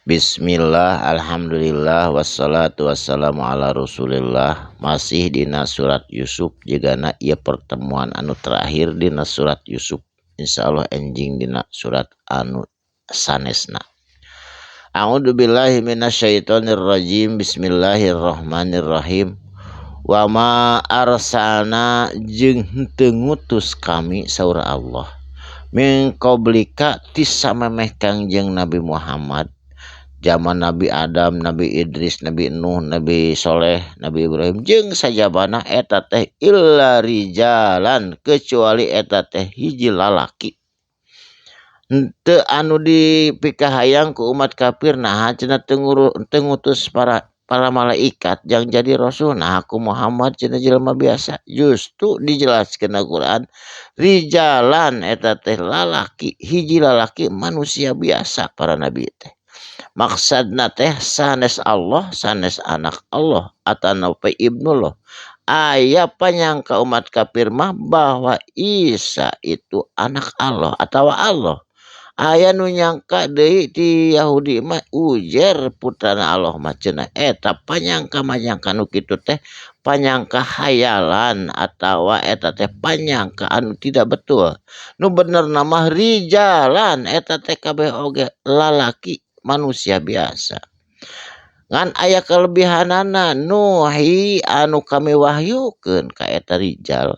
Bismillah, alhamdulillah, wassalatu wassalamu ala rasulillah. Masih dina surat Yusuf, jigana ieu pertemuan anu terakhir dina surat Yusuf. Insyaallah enjing dina surat anu sanesna. A'udzu billahi minasyaitonir rajim. Bismillahirrahmanirrahim. Wa ma arsalna jeung henteu ngutus kami saur Allah min qablika tis samemeh Kangjeng Nabi Muhammad, zaman Nabi Adam, Nabi Idris, Nabi Nuh, Nabi Soleh, Nabi Ibrahim jeung sajabana eta teh illa rijalan, kecuali eta teh hiji lalaki. Henteu anu dipikahayang ku umat kafir nah cenah teu ngutus para malaikat yang jadi rasul. Nah aku Muhammad cenah jelema biasa. Justru dijelaskeun Al-Qur'an rijalan eta teh lalaki, hiji lalaki manusia biasa para nabi teh. Maksudna teh sanes Allah, sanes anak Allah atau ibnullah. Aya panyangka umat kafir mah bahwa Isa itu anak Allah atau Allah. Aya nu nyangka deui ti Yahudi mah Uzair putrana Allah mah cenah eta panyangka nu kitu teh panyangka hayalan atawa eta teh panyangka anu tidak betul. Nu bener nama rijalan eta teh kabeh oge lalaki manusia biasa. Ngan aya kelebihanana nuhi anu kami wahyukeun ka eta rijal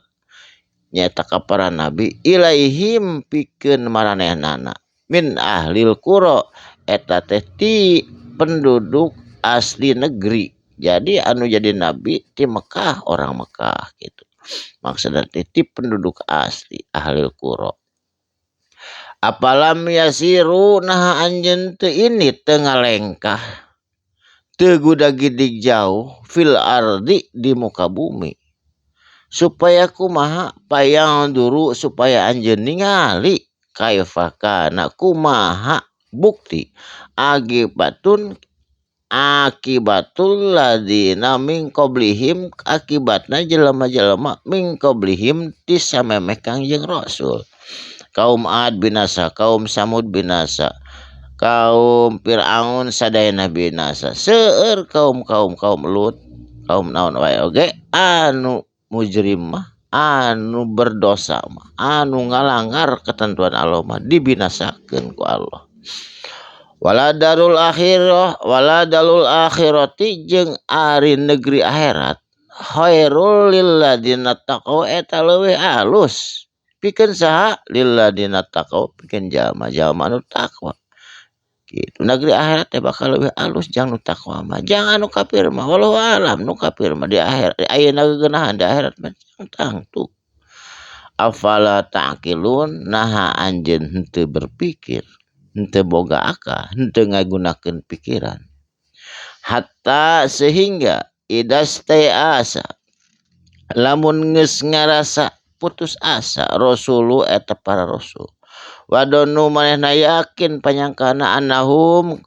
nyata ka para nabi ilaihim pikeun maranehnana min ahlil qura eta teh ti penduduk asli negeri. Jadi anu jadi nabi ti Mekah, orang Mekah gitu. Maksudnya ti penduduk asli ahlil qura. Apalam yasiru nah anjeun teu ini teu ngalengkah teu gudagidig jauh fil ardi di muka bumi supaya kumaha payang duru supaya anjeun ningali kaifa kana kumaha bukti akibatul ladina min qablihim akibatna jelema-jelema min qablihim ti samemeh Kangjeng Rasul. Kaum Ad binasa, kaum Samud binasa, kaum Fir'aun sadayana binasa, seueur kaum Lut, kaum naon wae oge anu mujrim mah, anu berdosa mah, anu ngalanggar ketentuan Allah mah dibinasakeun ku Allah. Waladalul akhirati jeung ari negeri akhirat khairul lil ladina taqaw eta leuwih alus pikeun saha lil ladina taqaw pikeun jalma-jalma anu takwa. Gitu. Negeri akhirat teh bakal lebih alus jang nu takwa mah. Jangan nu kafir mah wallahu alam nu kafir mah di akhirat ayeuna geunahan di akhirat mah tangtu. Afala ta'qilun naha anjeun henteu berpikir, henteu boga akal, henteu ngagunakeun pikiran. Hatta sehingga idastai'asa lamun geus ngarasa putus asa rasulu eta para rasul. Wadonu manehna yakin panyangkana annahum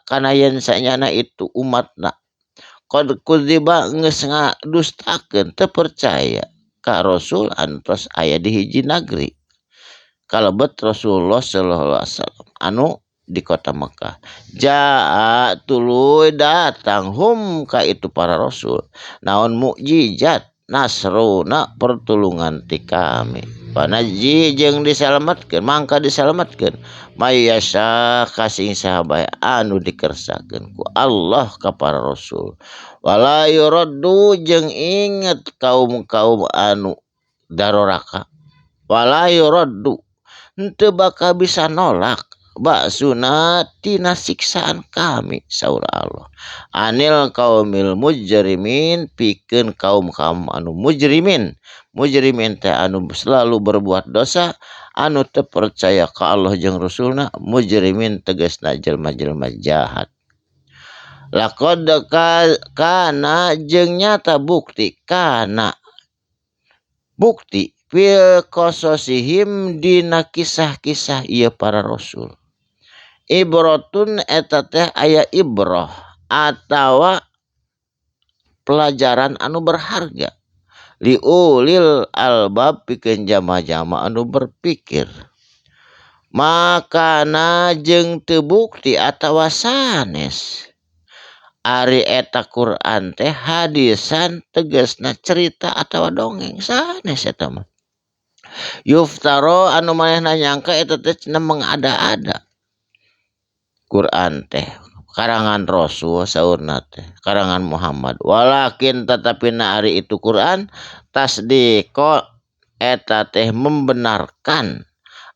kana yen sanyana itu umatna qad kudziba geus ngadustakeun teu percaya ka rasul antos aya di hiji negeri kalebet Rasulullah sallallahu alaihi wasallam anu di kota Mekah. Jaa tuluy datang hum ka itu para rasul naon mukjizat nasruna pertulungan ti kami. Panaji jeung disalamatkeun mangka disalamatkeun mayasa kasing sahabae anu dikersakeun ku Allah ka para rasul. Wala yuraddu jeung inget kaum anu daroraka. Wala yuraddu henteu bakal bisa nolak ba'suna tina siksaan kami saur Allah anil kaumil mujrimin pikeun kaum anu mujrimin teh anu selalu berbuat dosa anu teu percaya ka Allah jeung Rasulna. Mujrimin tegasna jelma-jelma jahat. Laqad kana jeung nyata bukti kana bukti fil qasasihim dina kisah-kisah ieu para rasul. Ibratun eta teh aya ibrah atawa pelajaran anu berharga liulil albab pikeun jama-jama anu berpikir. makana jeung tebukti atawa sanes ari eta Quran teh hadisan tegasna cerita atawa dongeng sanes eta mah yuftaro anu manehna nyangka eta teh cenah mengada-ada Quran teh karangan Rasul saurna teh karangan Muhammad walakin tetapina ari itu Quran tasdiqo eta teh membenarkan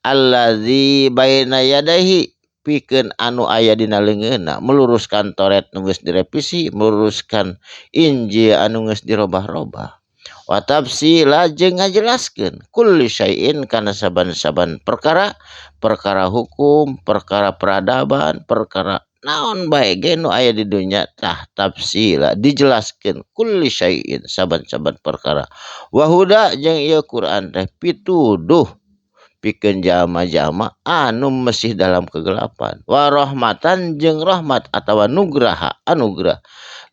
allazi baina yadaihi pikeun anu aya dina leungeunna meluruskan Toret nu geus direvisi meluruskan Injil anu geus dirobah-robah wa tafsila jeung ngajelaskeun kulli syai'in kana saban-saban perkara perkara hukum perkara peradaban perkara naon bae ge nu aya di dunya tah tafsila dijelaskeun kulli syai'in saban-saban perkara wa huda jeung ieu Quran teh pituduh pikeun jalma-jalma anu mesih dalam kegelapan wa rahmatan jeung rahmat atawa nugraha anugerah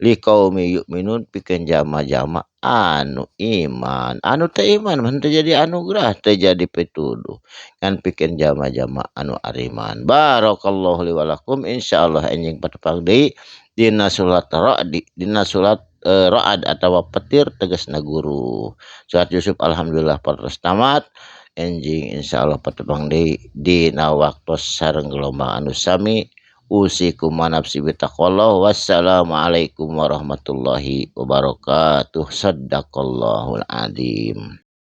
liqaumi yu'minun pikeun jalma-jalma anu iman anu teu iman mah teu jadi anugerah teu jadi pituduh kan pikeun jalma-jalma anu ariman barakallahu li wa lakum insyaallah enjing patepang deui dina surat Ra'ad atawa petir tegasna guru surat Yusuf alhamdulillah patos tamat enjing insyaallah patepang deui dina waktos sareng gelombang anu sami usikum nafsi bitaqwallah wassalamualaikum warahmatullahi wabarakatuh sadaqallahul adzim.